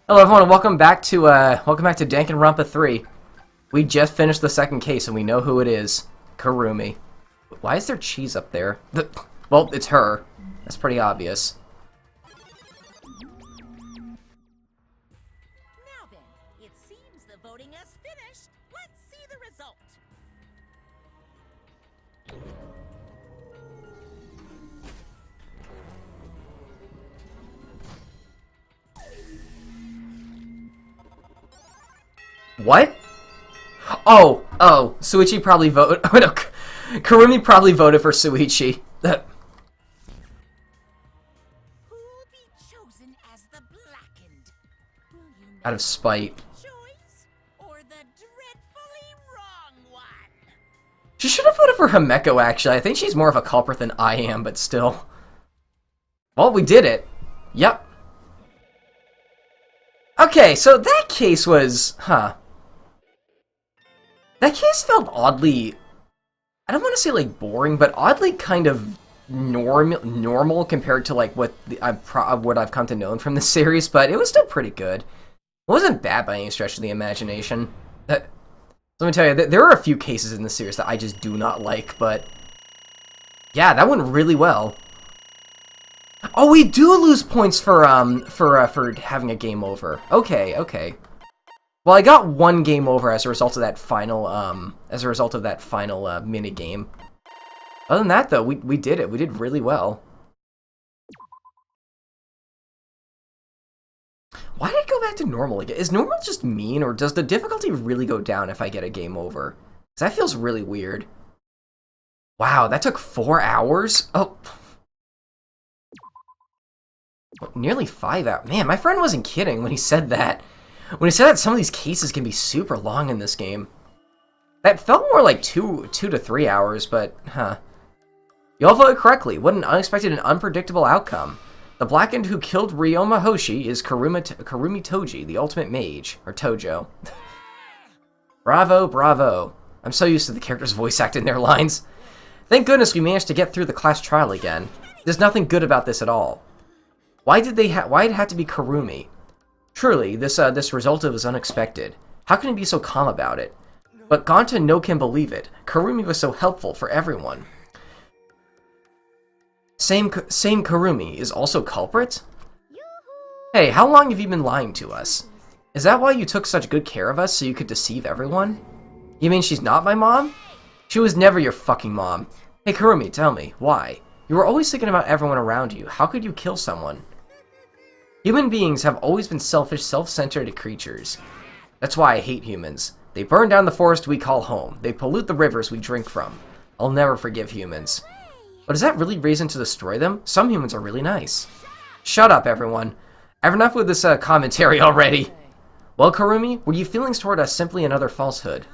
Hello everyone, and welcome back to Danganronpa 3. We just finished the second case and we know who it is. Kirumi. Why is there cheese up there? Well, it's her. That's pretty obvious. Now then, it seems the voting has finished. Let's see the result. What? Oh, Suichi probably voted. Oh no, Kirumi probably voted for Suichi. Who'll be chosen as the blackened? Will you make Out of spite. a choice or the dreadfully wrong one? She should have voted for Himeko, actually. I think she's more of a culprit than I am, but still. Well, we did it. Yep. Okay, so that case was... That case felt oddly... I don't want to say, like, boring, but oddly kind of normal compared to, like, what I've come to know from the series, but it was still pretty good. It wasn't bad by any stretch of the imagination. Let me tell you, there are a few cases in the series that I just do not like, but... Yeah, that went really well. Oh, we do lose points for having a game over. Okay. Well, I got one game over as a result of that final, mini game. Other than that, though, we did it. We did really well. Why did it go back to normal again? Is normal just mean, or does the difficulty really go down if I get a game over? 'Cause that feels really weird. Wow, that took 4 hours? Oh. Nearly 5 hours. Man, my friend wasn't kidding when he said that. When he said that some of these cases can be super long in this game. That felt more like 2 to 3 hours, but, You all voted correctly. What an unexpected and unpredictable outcome. The blackened who killed Ryoma Hoshi is Kirumi Toji, the ultimate mage. Or Tojo. Bravo. I'm so used to the characters voice acting their lines. Thank goodness we managed to get through the class trial again. There's nothing good about this at all. Why did it have to be Kirumi? Truly, this result was unexpected. How can he be so calm about it? But Gonta no can believe it. Kirumi was so helpful for everyone. Same Kirumi is also culprit? Hey, how long have you been lying to us? Is that why you took such good care of us, so you could deceive everyone? You mean she's not my mom? She was never your fucking mom. Hey Kirumi, tell me, why? You were always thinking about everyone around you. How could you kill someone? Human beings have always been selfish, self-centered creatures. That's why I hate humans. They burn down the forest we call home. They pollute the rivers we drink from. I'll never forgive humans. But is that really reason to destroy them? Some humans are really nice. Shut up, everyone. I've enough with this commentary already. Well, Kirumi, were your feelings toward us simply another falsehood?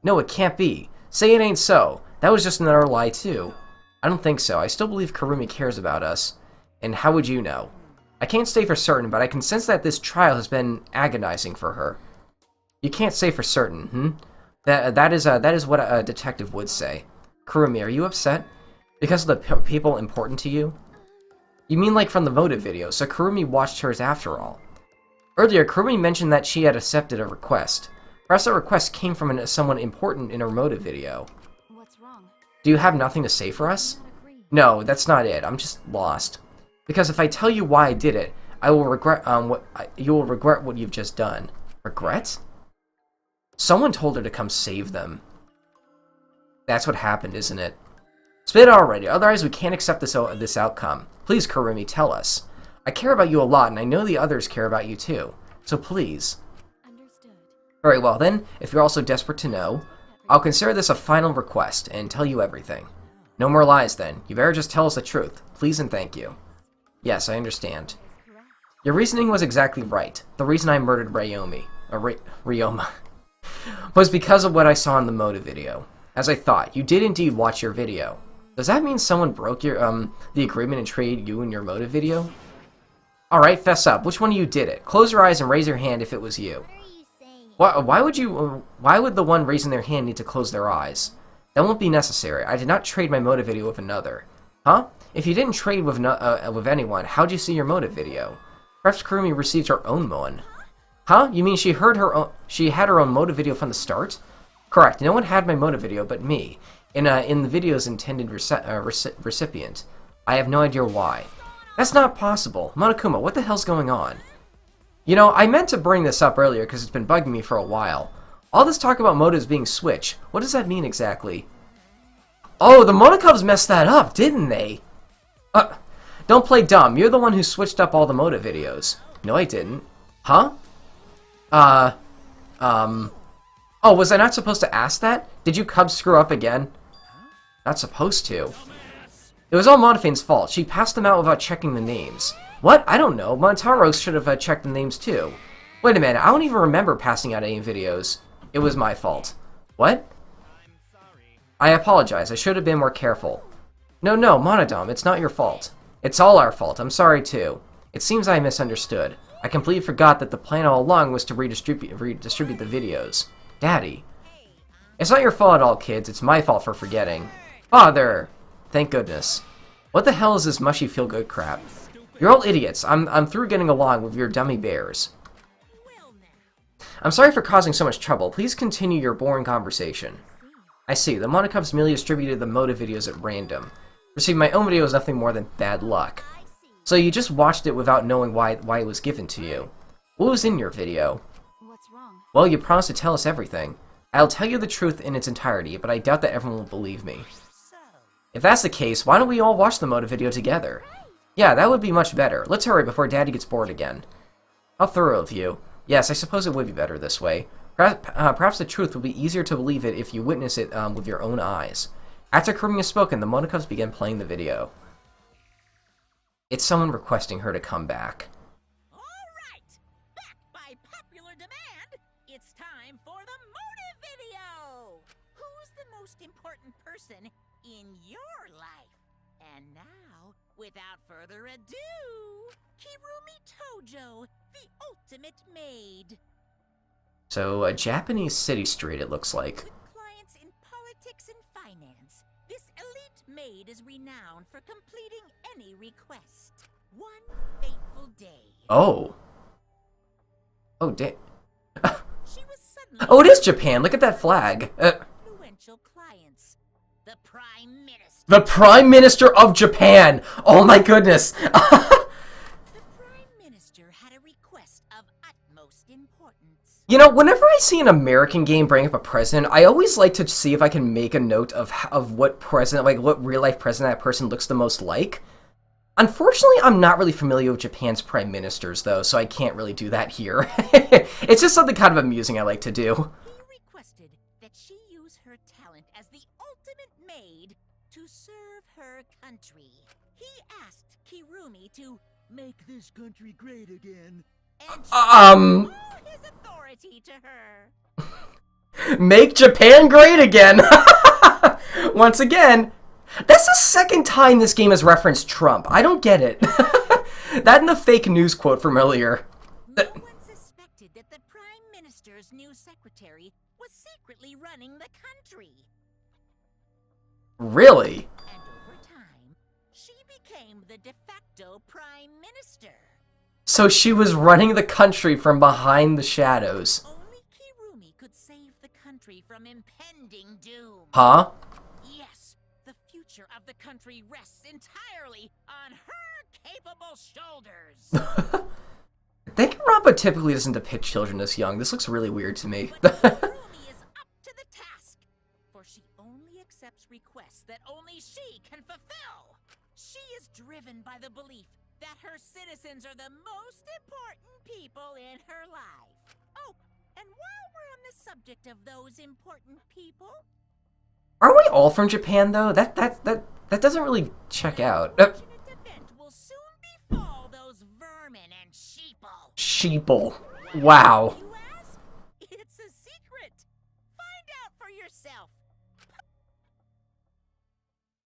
No, it can't be. Say it ain't so. That was just another lie, too. I don't think so. I still believe Kirumi cares about us. And how would you know? I can't say for certain, but I can sense that this trial has been agonizing for her. You can't say for certain, That is what a detective would say. Kirumi, are you upset? Because of the people important to you? You mean like from the motive video, so Kirumi watched hers after all. Earlier, Kirumi mentioned that she had accepted a request. Perhaps that request came from someone important in her motive video. What's wrong? Do you have nothing to say for us? No, that's not it. I'm just lost. Because if I tell you why I did it, I will regret you will regret what you've just done. Regret? Someone told her to come save them. That's what happened, isn't it? Spit it already, otherwise we can't accept this outcome. Please, Kirumi, tell us. I care about you a lot, and I know the others care about you too. So please. Understood. Very well then, if you're also desperate to know, I'll consider this a final request and tell you everything. No more lies then. You better just tell us the truth. Please and thank you. Yes, I understand. Your reasoning was exactly right. The reason I murdered Ryoma was because of what I saw in the motive video. As I thought, you did indeed watch your video. Does that mean someone broke your the agreement and traded you in your motive video? Alright, fess up. Which one of you did it? Close your eyes and raise your hand if it was you. Why would the one raising their hand need to close their eyes? That won't be necessary. I did not trade my motive video with another. Huh? If you didn't trade with anyone, how'd you see your motive video? Perhaps Kirumi received her own one. Huh? You mean she had her own motive video from the start? Correct. No one had my motive video but me. In the video's intended recipient. I have no idea why. That's not possible. Monokuma, what the hell's going on? You know, I meant to bring this up earlier because it's been bugging me for a while. All this talk about motives being switched, what does that mean exactly? Oh, the Monokovs messed that up, didn't they? Don't play dumb. You're the one who switched up all the motive videos. No, I didn't. Huh? Oh, was I not supposed to ask that? Did you Cubs screw up again? Not supposed to. It was all Monofane's fault. She passed them out without checking the names. What? I don't know. Montaro should have checked the names too. Wait a minute, I don't even remember passing out any videos. It was my fault. What? I apologize. I should have been more careful. No, Monodom, it's not your fault. It's all our fault. I'm sorry too. It seems I misunderstood. I completely forgot that the plan all along was to redistribute the videos. Daddy. It's not your fault at all, kids. It's my fault for forgetting. Father! Thank goodness. What the hell is this mushy feel-good crap? You're all idiots. I'm through getting along with your dummy bears. I'm sorry for causing so much trouble. Please continue your boring conversation. I see. The Monokovs merely distributed the motive videos at random. Receiving my own video is nothing more than bad luck. So you just watched it without knowing why it was given to you. What was in your video? What's wrong? Well, you promised to tell us everything. I'll tell you the truth in its entirety, but I doubt that everyone will believe me. If that's the case, why don't we all watch the motive video together? Yeah, that would be much better. Let's hurry before Daddy gets bored again. How thorough of you. Yes, I suppose it would be better this way. Perhaps the truth will be easier to believe it if you witness it with your own eyes. After Kirumi has spoken, the Monokovs began playing the video. It's someone requesting her to come back. Alright! Back by popular demand, it's time for the motive video! Who's the most important person in your life? And now, without further ado, Kirumi Tojo, the ultimate maid. So, a Japanese city street, it looks like. With clients in politics and finance, this elite maid is renowned for completing any request. One fateful day. Oh. Oh, damn. She was suddenly Oh, it is Japan. Look at that flag. influential clients. The Prime Minister. The Prime Minister of Japan. Oh my goodness. The Prime Minister had a request of utmost importance. You know, whenever I see an American game bring up a president, I always like to see if I can make a note of what president, like what real life president that person looks the most like. Unfortunately, I'm not really familiar with Japan's prime ministers, though, so I can't really do that here. It's just something kind of amusing I like to do. He requested that she use her talent as the ultimate maid to serve her country. He asked Kirumi to make this country great again, and show his authority to her. Make Japan great again! Once again, that's the second time this game has referenced Trump. I don't get it. That and the fake news quote from earlier. No one suspected that the Prime Minister's new secretary was secretly running the country. Really? And over time, she became the de facto Prime Minister. So she was running the country from behind the shadows. Only Kirumi could save the country from impending doom. Huh? Yes, the future of the country rests entirely on her capable shoulders. Danganronpa typically doesn't depict children this young. This looks really weird to me. But Kirumi is up to the task, for she only accepts requests that only she can fulfill. She is driven by the belief that her citizens are the most important people in her life. Oh, and while we're on the subject of those important people, Aren't we all from Japan, though? That doesn't really check out. fortunate event will soon befall those vermin and sheeple. Sheeple. Wow. You ask? It's a secret. Find out for yourself.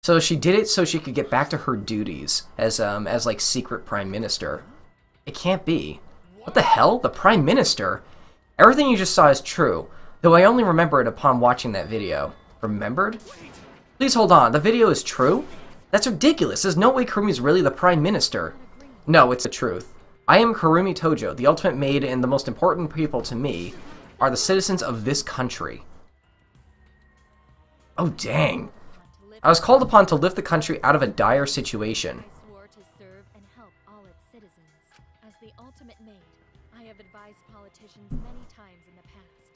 So she did it so she could get back to her duties as like secret prime minister. It can't be. What the hell? The prime minister? Everything you just saw is true, though I only remember it upon watching that video. Remembered? Please hold on. The video is true? That's ridiculous. There's no way Kurumi's really the prime minister. No, it's the truth. I am Kirumi Tojo, the ultimate maid, and the most important people to me are the citizens of this country. Oh, dang. I was called upon to lift the country out of a dire situation. I swore to serve and help all its citizens. As the ultimate maid, I have advised politicians many times in the past.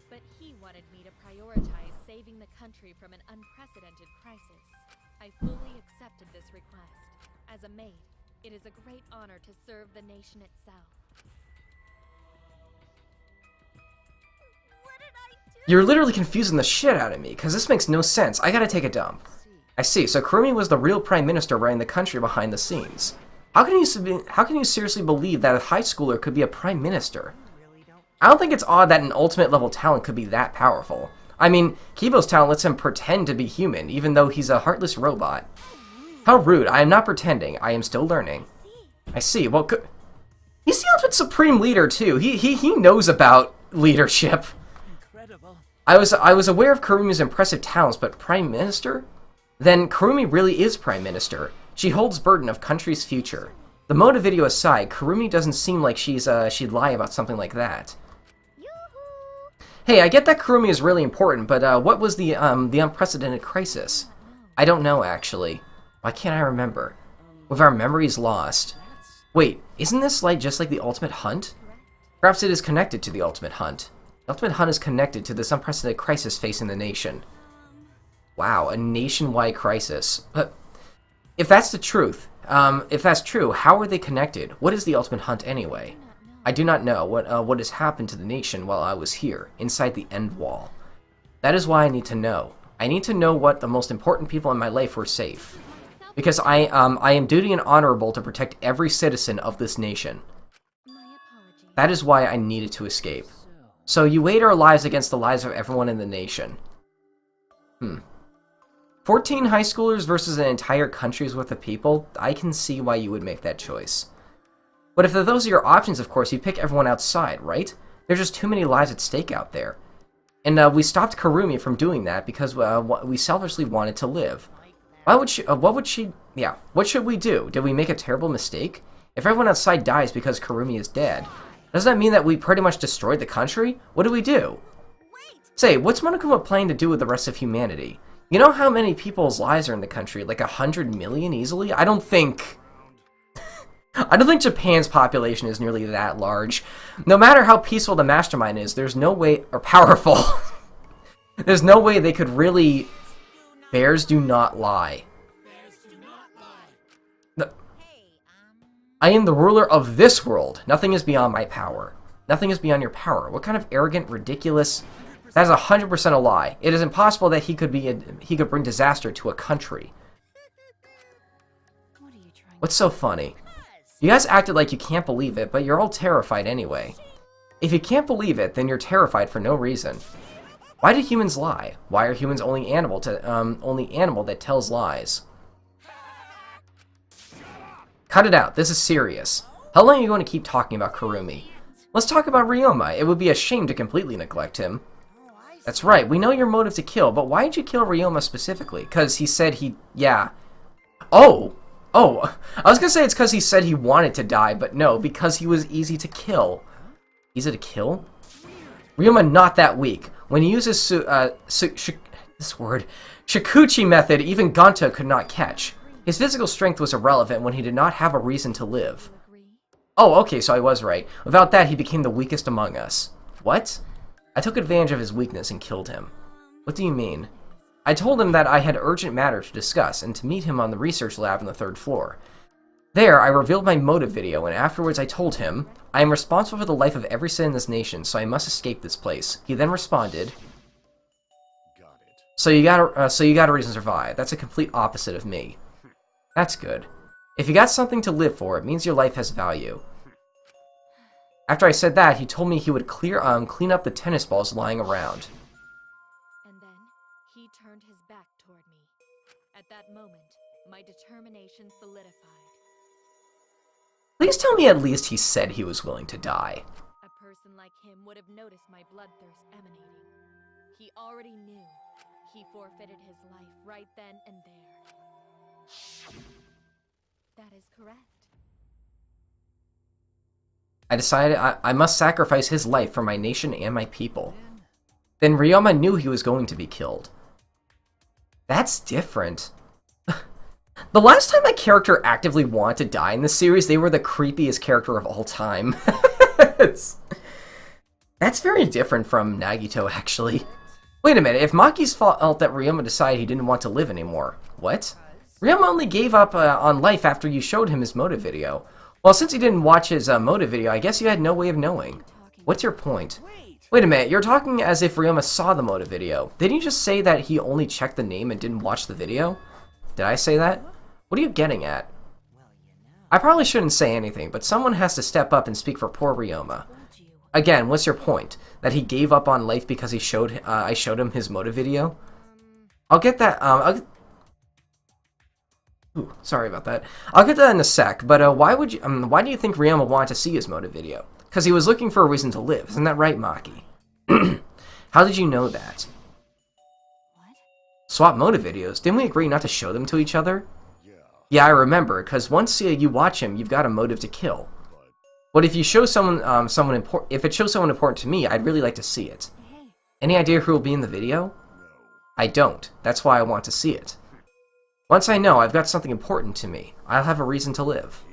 But he wanted me to prioritize saving the country from an unprecedented crisis. I fully accepted this request. As a maid, it is a great honor to serve the nation itself. What did I do? You're literally confusing the shit out of me, because this makes no sense. I gotta take a dump. I see, so Kirumi was the real prime minister running the country behind the scenes. How can you seriously believe that a high schooler could be a prime minister? I don't think it's odd that an ultimate level talent could be that powerful. I mean, Kibo's talent lets him pretend to be human, even though he's a heartless robot. How rude. I am not pretending. I am still learning. I see. Well, he's the ultimate supreme leader, too. He knows about leadership. Incredible. I was aware of Kurumi's impressive talents, but Prime Minister? Then Kirumi really is Prime Minister. She holds burden of country's future. The motive video aside, Kirumi doesn't seem like she'd lie about something like that. Hey, I get that Kirumi is really important, but what was the unprecedented crisis? I don't know, actually. Why can't I remember? With our memories lost. Wait, isn't this just like the Ultimate Hunt? Perhaps it is connected to the Ultimate Hunt. The Ultimate Hunt is connected to this unprecedented crisis facing the nation. Wow, a nationwide crisis. But if that's the truth, if that's true, how are they connected? What is the Ultimate Hunt anyway? I do not know what has happened to the nation while I was here, inside the End Wall. That is why I need to know. I need to know what the most important people in my life were safe. Because I am duty and honorable to protect every citizen of this nation. That is why I needed to escape. So you weighed our lives against the lives of everyone in the nation. 14 high schoolers versus an entire country's worth of people? I can see why you would make that choice. But if those are your options, of course, you'd pick everyone outside, right? There's just too many lives at stake out there. And we stopped Kirumi from doing that because we selfishly wanted to live. Why would she, what should we do? Did we make a terrible mistake? If everyone outside dies because Kirumi is dead, does that mean that we pretty much destroyed the country? What do we do? Say, what's Monokuma planning to do with the rest of humanity? You know how many people's lives are in the country? Like 100 million easily? I don't think Japan's population is nearly that large. No matter how peaceful the mastermind is, there's no way, or powerful, there's no way they could really... Bears do not lie. I am the ruler of this world. Nothing is beyond my power. Nothing is beyond your power. What kind of arrogant, ridiculous... That is 100% a lie. It is impossible that he could bring disaster to a country. What's so funny? You guys acted like you can't believe it, but you're all terrified anyway. If you can't believe it, then you're terrified for no reason. Why do humans lie? Why are humans only animal that tells lies? Cut it out. This is serious. How long are you going to keep talking about Kirumi? Let's talk about Ryoma. It would be a shame to completely neglect him. That's right. We know your motive to kill, but why did you kill Ryoma specifically? Because he said yeah. Oh, I was gonna say it's because he said he wanted to die, but no, because he was easy to kill. Easy to kill? Ryoma not that weak. When he uses Shikuchi method, even Gonta could not catch. His physical strength was irrelevant when he did not have a reason to live. Oh, okay, so I was right. Without that, he became the weakest among us. What? I took advantage of his weakness and killed him. What do you mean? I told him that I had urgent matter to discuss and to meet him on the research lab on the 3rd floor. There, I revealed my motive video, and afterwards I told him, I am responsible for the life of every citizen in this nation, so I must escape this place. He then responded, Got it. so you got a reason to survive. That's a complete opposite of me. That's good. If you got something to live for, it means your life has value. After I said that, he told me he would clean up the tennis balls lying around. And then he turned his back toward me. At that moment, my determination solidified. Please tell me at least he said he was willing to die. A person like him would have noticed my bloodthirst emanating. He already knew. He forfeited his life right then and there. That is correct. I decided I must sacrifice his life for my nation and my people. Then Ryoma knew he was going to be killed. That's different. The last time a character actively wanted to die in the series, they were the creepiest character of all time. That's very different from Nagito, actually. Wait a minute, if Maki's fault that Ryoma decided he didn't want to live anymore. What? Ryoma only gave up on life after you showed him his motive video. Well, since you didn't watch his motive video, I guess you had no way of knowing. What's your point? Wait a minute, you're talking as if Ryoma saw the motive video. Didn't you just say that he only checked the name and didn't watch the video? Did I say that? What are you getting at? I probably shouldn't say anything, but someone has to step up and speak for poor Ryoma. Again, what's your point? That he gave up on life because he I showed him his motive video? I'll get that, Ooh, sorry about that. I'll get that in a sec, but why do you think Ryoma wanted to see his motive video? Because he was looking for a reason to live, isn't that right, Maki? How did you know that? What? Swap motive videos? Didn't we agree not to show them to each other? Yeah, I remember, because once you watch him, you've got a motive to kill. But if you show if it shows someone important to me, I'd really like to see it. Any idea who will be in the video? I don't. That's why I want to see it. Once I know I've got something important to me, I'll have a reason to live.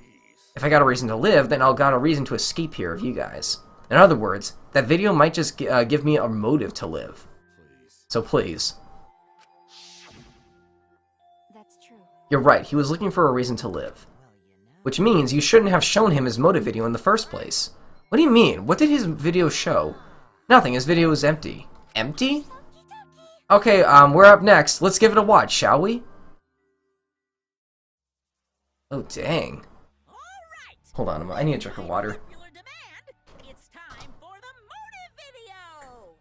If I got a reason to live, then I'll got a reason to escape here of you guys. In other words, that video might just give me a motive to live. So please. That's true. You're right, he was looking for a reason to live. Which means you shouldn't have shown him his motive video in the first place. What do you mean? What did his video show? Nothing, his video was empty. Empty? Okay, we're up next. Let's give it a watch, shall we? Oh, dang. Hold on a moment, I need a drink of water. It's time for the motive video.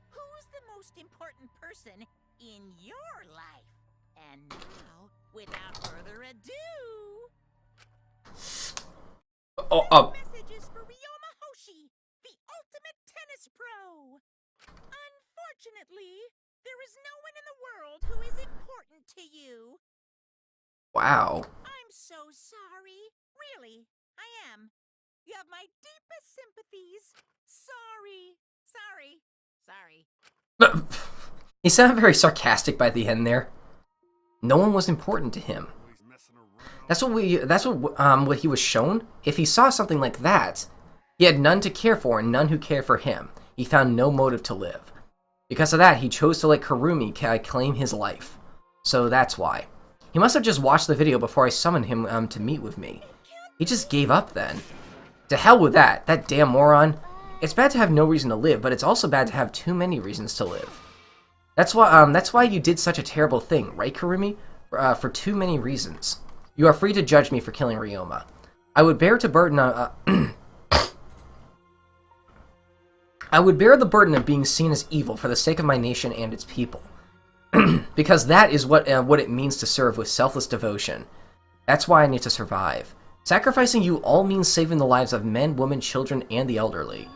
Who's the most important person in your life? And now, without further ado, messages for Ryoma Hoshi, the ultimate tennis pro. Unfortunately, there is no one in the world who is important to you. Wow. I'm so sorry. Really, I am. You have my deepest sympathies. Sorry. He sounded very sarcastic by the end there. No one was important to him. That's what he was shown. If he saw something like that, he had none to care for and none who cared for him. He found no motive to live. Because of that, he chose to let Kirumi claim his life. So that's why. He must have just watched the video before I summoned him to meet with me. He just gave up then. To hell with that damn moron. It's bad to have no reason to live, but it's also bad to have too many reasons to live. That's why you did such a terrible thing, right, Kirumi? For too many reasons. You are free to judge me for killing Ryoma. I would bear the burden of being seen as evil for the sake of my nation and its people. Because that is what it means to serve with selfless devotion. That's why I need to survive. Sacrificing you all means saving the lives of men, women, children, and the elderly.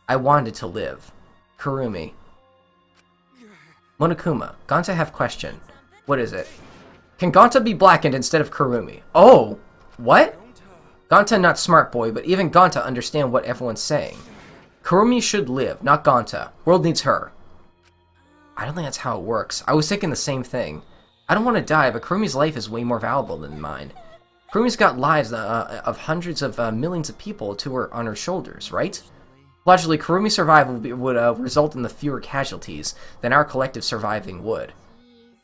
I wanted to live. Kirumi. Monokuma, Gonta have question. What is it? Can Gonta be blackened instead of Kirumi? Oh! What? Gonta not smart boy, but even Gonta understand what everyone's saying. Kirumi should live, not Gonta. World needs her. I don't think that's how it works. I was thinking the same thing. I don't want to die, but Kurumi's life is way more valuable than mine. Kurumi's got lives of hundreds of millions of people on her shoulders, right? Logically, Kurumi's survival would result in the fewer casualties than our collective surviving would.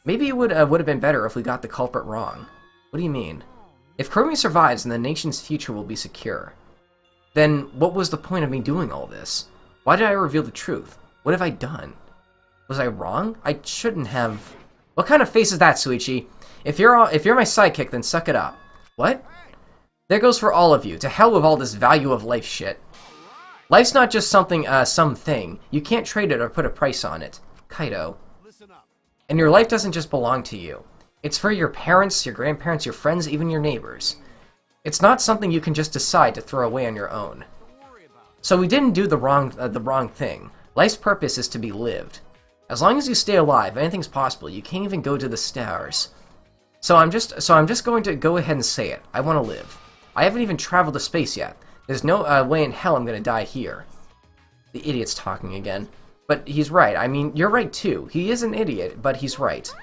Maybe it would have been better if we got the culprit wrong. What do you mean? If Kirumi survives, then the nation's future will be secure. Then what was the point of me doing all this? Why did I reveal the truth? What have I done? Was I wrong? I shouldn't have... What kind of face is that, Suichi? If you're my sidekick, then suck it up. What? There goes for all of you. To hell with all this value of life shit. Life's not just something. You can't trade it or put a price on it. Kaido. And your life doesn't just belong to you. It's for your parents, your grandparents, your friends, even your neighbors. It's not something you can just decide to throw away on your own. So we didn't do the wrong thing. Life's purpose is to be lived. As long as you stay alive, anything's possible. You can't even go to the stars. So I'm just going to go ahead and say it. I want to live. I haven't even traveled to space yet. There's no way in hell I'm gonna die here. The idiot's talking again. But he's right. I mean, you're right too. He is an idiot, but he's right.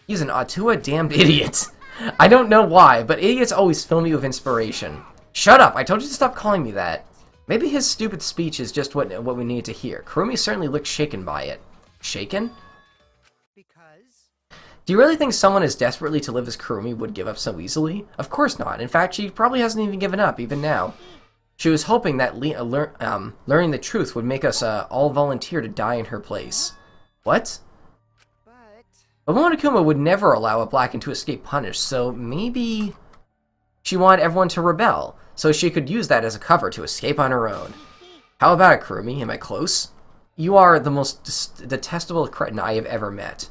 He's an Atua damned idiot. I don't know why, but idiots always fill me with inspiration. Shut up! I told you to stop calling me that. Maybe his stupid speech is just what we need to hear. Kirumi certainly looked shaken by it. Shaken? Because? Do you really think someone as desperately to live as Kirumi would give up so easily? Of course not. In fact, she probably hasn't even given up, even now. She was hoping that learning the truth would make us all volunteer to die in her place. What? But Monokuma would never allow a Blacken to escape punished, so maybe she wanted everyone to rebel, so she could use that as a cover to escape on her own. How about it, Kirumi? Am I close? You are the most detestable cretin I have ever met.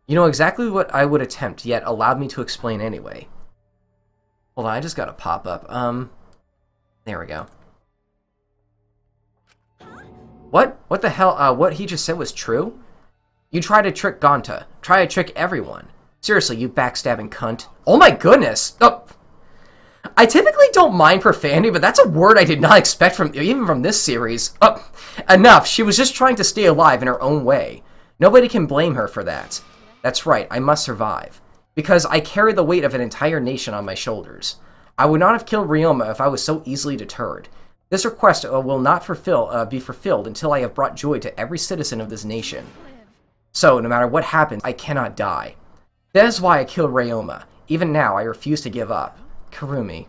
You know exactly what I would attempt, yet allowed me to explain anyway. Hold on, I just got a pop-up. There we go. What? What the hell? What he just said was true? You try to trick Gonta. Try to trick everyone. Seriously, you backstabbing cunt. Oh my goodness! Oh. I typically don't mind profanity, but that's a word I did not expect even from this series. Oh. Enough. She was just trying to stay alive in her own way. Nobody can blame her for that. That's right, I must survive. Because I carry the weight of an entire nation on my shoulders. I would not have killed Ryoma if I was so easily deterred. This request will not be fulfilled until I have brought joy to every citizen of this nation. So, no matter what happens, I cannot die. That is why I killed Ryoma. Even now, I refuse to give up. Kirumi.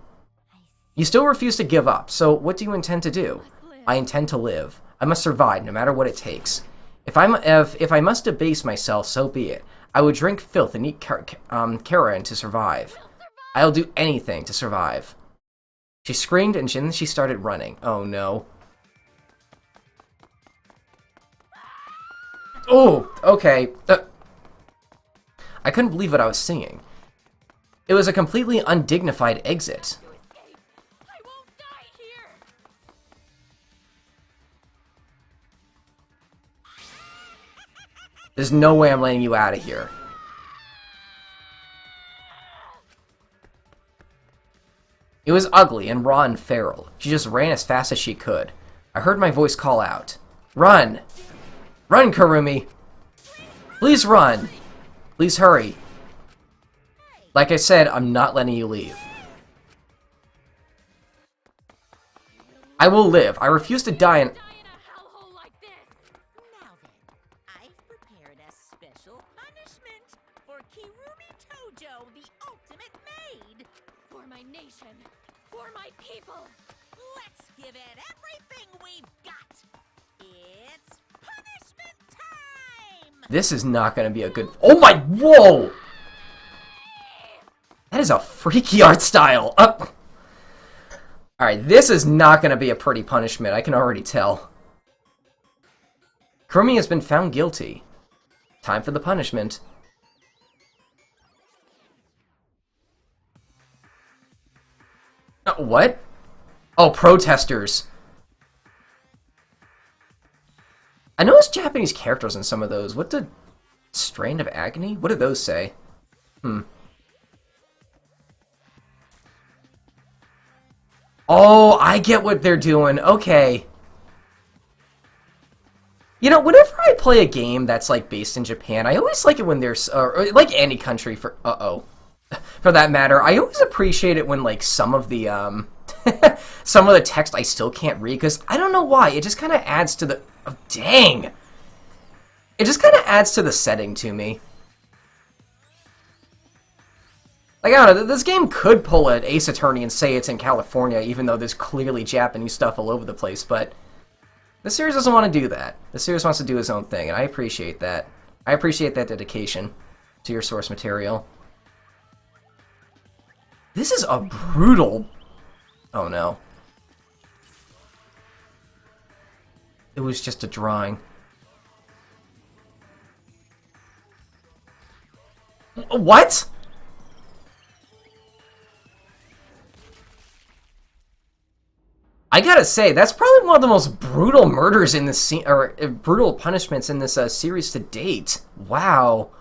You still refuse to give up, so what do you intend to do? I intend to live. I must survive, no matter what it takes. If I must debase myself, so be it. I would drink filth and eat carrion to survive. I'll do anything to survive. She screamed and then she started running. Oh no. Oh, okay. I couldn't believe what I was singing. It was a completely undignified exit. I won't die here. There's no way I'm letting you out of here. It was ugly and raw and feral. She just ran as fast as she could. I heard my voice call out. Run! Run, Kirumi! Please run! Please hurry. Like I said, I'm not letting you leave. I will live. I refuse to die in... Die in a hellhole like this. Now then, I've prepared a special punishment for Kirumi Tojo, the ultimate maid. For my nation. For my people. Let's give it everything we've got. It's punishment time! This is not going to be a good... Oh my... Whoa! That is a freaky art style. Alright, this is not going to be a pretty punishment. I can already tell. Kirumi has been found guilty. Time for the punishment. What? Oh, protesters. I noticed Japanese characters in some of those. What did... Strain of Agony? What did those say? Oh, I get what they're doing. Okay. You know, whenever I play a game that's, like, based in Japan, I always like it when there's... or, like, any country for... for that matter. I always appreciate it when, like, some of the, some of the text I still can't read, because I don't know why. It just kind of adds to the... Oh, dang! It just kind of adds to the setting to me. Like, I don't know, this game could pull an Ace Attorney and say it's in California, even though there's clearly Japanese stuff all over the place, but the series doesn't want to do that. The series wants to do its own thing, and I appreciate that. I appreciate that dedication to your source material. This is a brutal... Oh no. It was just a drawing. What? I gotta say, that's probably one of the most brutal murders in this scene, or brutal punishments in this series to date. Wow.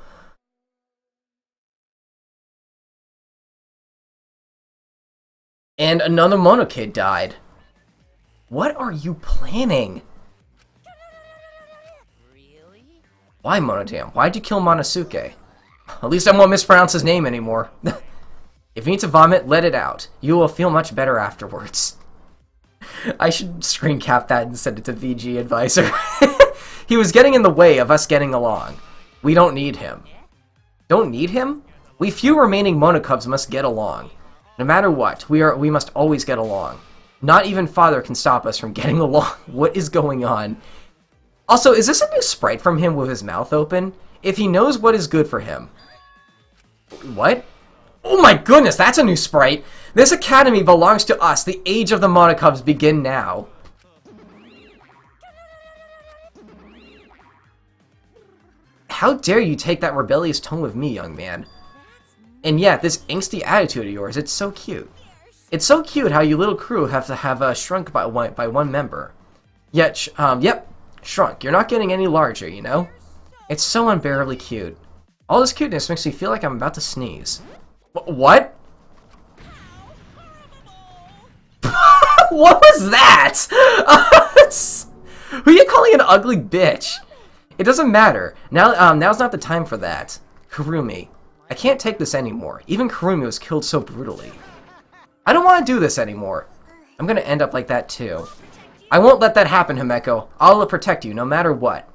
And another Mono Kid died. What are you planning? Really? Why, Monodam? Why'd you kill Monosuke? At least I won't mispronounce his name anymore. If you need to vomit, let it out. You will feel much better afterwards. I should screen cap that and send it to VG Advisor. He was getting in the way of us getting along. We don't need him. Don't need him? We few remaining Monokubs must get along. No matter what, we must always get along. Not even Father can stop us from getting along. What is going on? Also, is this a new sprite from him with his mouth open? If he knows what is good for him. What? Oh my goodness, that's a new sprite! This academy belongs to us. The age of the Monokubs begin now. How dare you take that rebellious tone with me, young man? And yet, this angsty attitude of yours, it's so cute. It's so cute how you little crew have to have shrunk by one member. Yet, yep, shrunk. You're not getting any larger, you know? It's so unbearably cute. All this cuteness makes me feel like I'm about to sneeze. What? What was that? Who are you calling an ugly bitch? It doesn't matter. Now's not the time for that. Kirumi. I can't take this anymore. Even Kirumi was killed so brutally. I don't want to do this anymore. I'm gonna end up like that too. I won't let that happen, Himeko. I'll protect you no matter what.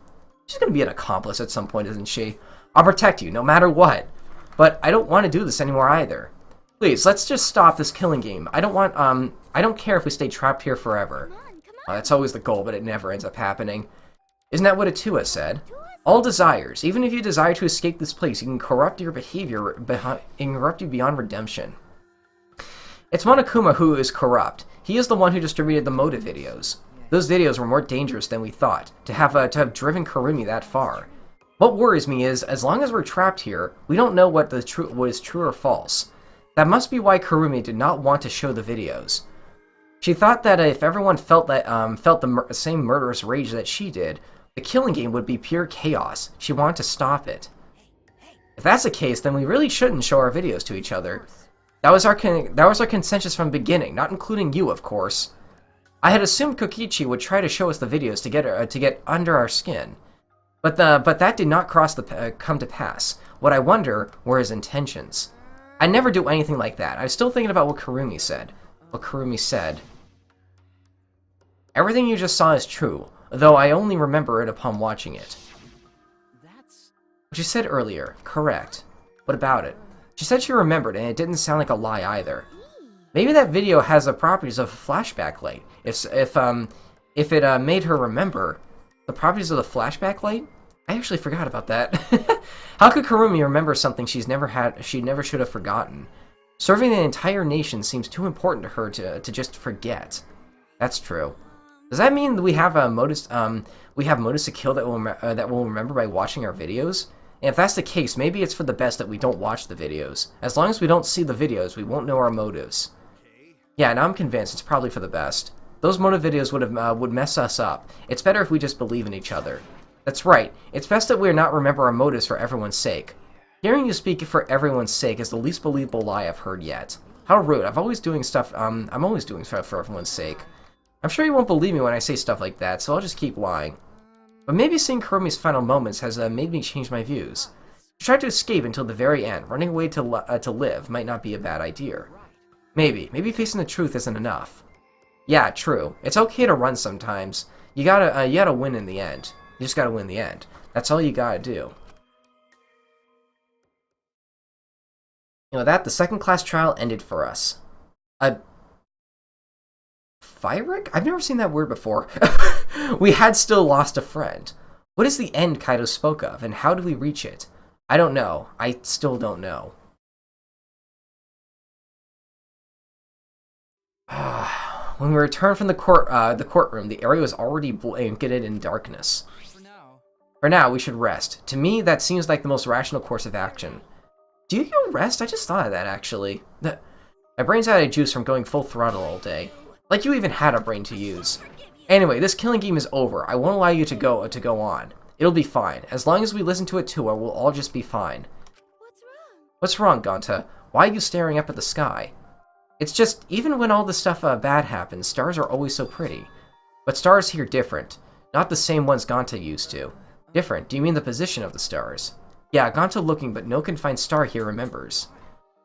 She's gonna be an accomplice at some point, isn't she? I'll protect you no matter what. But I don't want to do this anymore either. Please, let's just stop this killing game. I don't care if we stay trapped here forever. That's always the goal, but it never ends up happening. Isn't that what Atua said? All desires, even if you desire to escape this place, you can corrupt your behavior, corrupt you beyond redemption. It's Monokuma who is corrupt. He is the one who distributed the motive videos. Those videos were more dangerous than we thought, to have driven Kirumi that far. What worries me is, as long as we're trapped here, we don't know what is true or false. That must be why Kirumi did not want to show the videos. She thought that if everyone felt the same murderous rage that she did, the killing game would be pure chaos. She wanted to stop it. If that's the case, then we really shouldn't show our videos to each other. That was our consensus from the beginning, not including you, of course. I had assumed Kokichi would try to show us the videos to get under our skin, but that did not come to pass. What I wonder were his intentions. I never do anything like that. I was still thinking about what Kirumi said. Everything you just saw is true, though I only remember it upon watching it. That's... What you said earlier, correct. What about it? She said she remembered, and it didn't sound like a lie either. Maybe that video has the properties of a flashback light. If it made her remember the properties of the flashback light, I actually forgot about that. How could Kirumi remember something she never should have forgotten? Serving the entire nation seems too important to her to just forget. That's true. Does that mean that we have motives to kill that we'll remember by watching our videos? And if that's the case, maybe it's for the best that we don't watch the videos. As long as we don't see the videos, we won't know our motives. Yeah, now I'm convinced it's probably for the best. Those motive videos would mess us up. It's better if we just believe in each other. That's right. It's best that we not remember our motives for everyone's sake. Hearing you speak for everyone's sake is the least believable lie I've heard yet. How rude. I'm always doing stuff for everyone's sake. I'm sure you won't believe me when I say stuff like that, so I'll just keep lying. But maybe seeing Kurumi's final moments has made me change my views. She tried to escape until the very end. Running away to live might not be a bad idea. Maybe facing the truth isn't enough. Yeah, true. It's okay to run sometimes. You gotta win in the end. You just gotta win in the end. That's all you gotta do. You know that the second class trial ended for us. Fyric? I've never seen that word before. We had still lost a friend. What is the end Kaido spoke of, and how do we reach it? I don't know. I still don't know. When we returned from the courtroom, the area was already blanketed in darkness. For now, we should rest. To me, that seems like the most rational course of action. Do you get rest? I just thought of that, actually. My brain's out of juice from going full throttle all day. Like you even had a brain to use. Anyway, this killing game is over. I won't allow you to go on. It'll be fine. As long as we listen to it too, we'll all just be fine. What's wrong, Gonta? Why are you staring up at the sky? It's just, even when all the stuff bad happens, stars are always so pretty. But stars here different. Not the same ones Ganta used to. Different. Do you mean the position of the stars? Yeah, Ganta looking, but no confined star here remembers.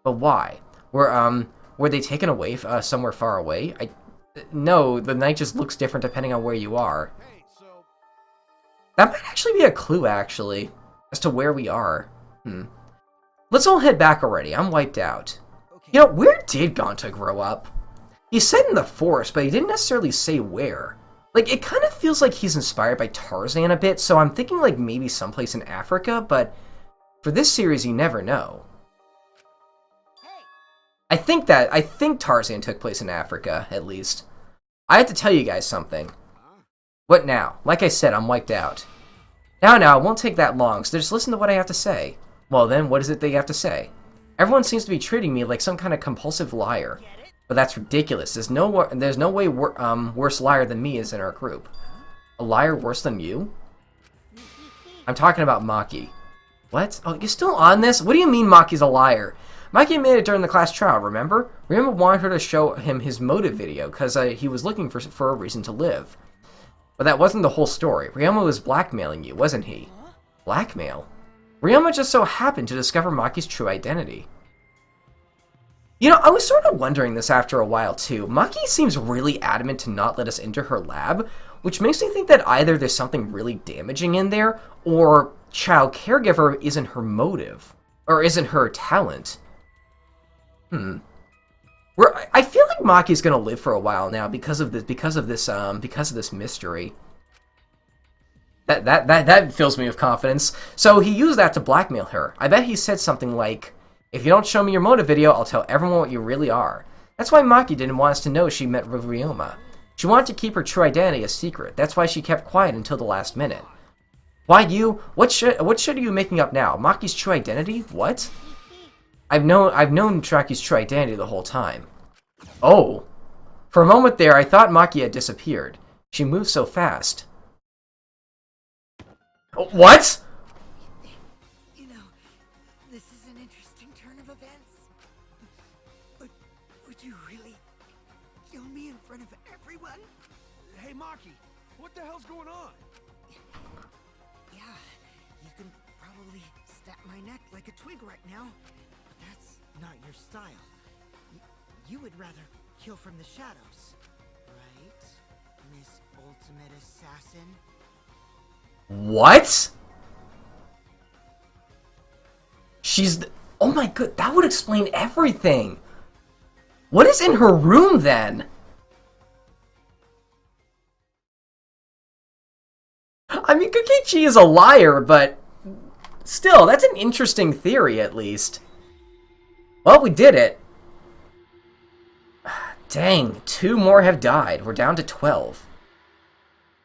But why? Were they taken away somewhere far away? No, the night just looks different depending on where you are. That might actually be a clue, actually, as to where we are. Let's all head back already. I'm wiped out. You know, where did Ganta grow up? He said in the forest, but he didn't necessarily say where. Like, it kind of feels like he's inspired by Tarzan a bit, so I'm thinking like maybe someplace in Africa, but for this series, you never know. I think Tarzan took place in Africa, at least. I have to tell you guys something. What now? Like I said, I'm wiped out. Now, it won't take that long, so just listen to what I have to say. Well then, what is it they have to say? Everyone seems to be treating me like some kind of compulsive liar. But that's ridiculous. There's no way worse liar than me is in our group. A liar worse than you? I'm talking about Maki. What? Oh, you're still on this? What do you mean Maki's a liar? Maki made it during the class trial, remember? Ryoma wanted her to show him his motive video, because he was looking for a reason to live. But that wasn't the whole story. Ryoma was blackmailing you, wasn't he? Blackmail? Ryoma just so happened to discover Maki's true identity. You know, I was sort of wondering this after a while, too. Maki seems really adamant to not let us into her lab, which makes me think that either there's something really damaging in there, or child caregiver isn't her motive, or isn't her talent. I feel like Maki's gonna live for a while now because of this mystery. That fills me with confidence. So he used that to blackmail her. I bet he said something like, "If you don't show me your motive video, I'll tell everyone what you really are." That's why Maki didn't want us to know she met with Ryoma. She wanted to keep her true identity a secret. That's why she kept quiet until the last minute. Why you? What shit are you making up now? Maki's true identity? What? I've known Traki's true identity the whole time. Oh. For a moment there, I thought Maki had disappeared. She moved so fast. What? You know, this is an interesting turn of events. Would you really kill me in front of everyone? Hey, Maki, what the hell's going on? Yeah, you can probably snap my neck like a twig right now, but that's not your style. You would rather kill from the shadows, right, Miss Ultimate Assassin? What? Oh my god, that would explain everything. What is in her room then? I mean, Kokichi is a liar, but still, that's an interesting theory at least. Well, we did it. Dang, 2 more have died. We're down to 12.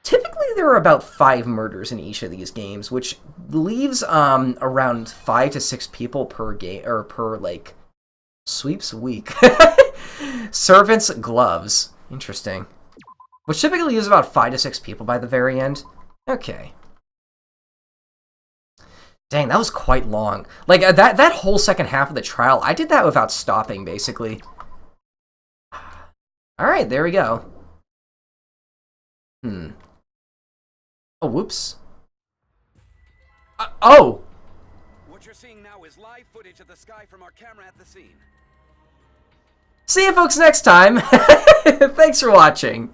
Typically, there are about 5 murders in each of these games, which leaves around 5 to 6 people per game, or per, like, sweeps week. Servants' gloves. Interesting. Which typically leaves about 5 to 6 people by the very end. Okay. Dang, that was quite long. Like, that whole second half of the trial, I did that without stopping, basically. Alright, there we go. Oh, whoops. Oh! What you're seeing now is live footage of the sky from our camera at the scene. See you folks next time! Thanks for watching!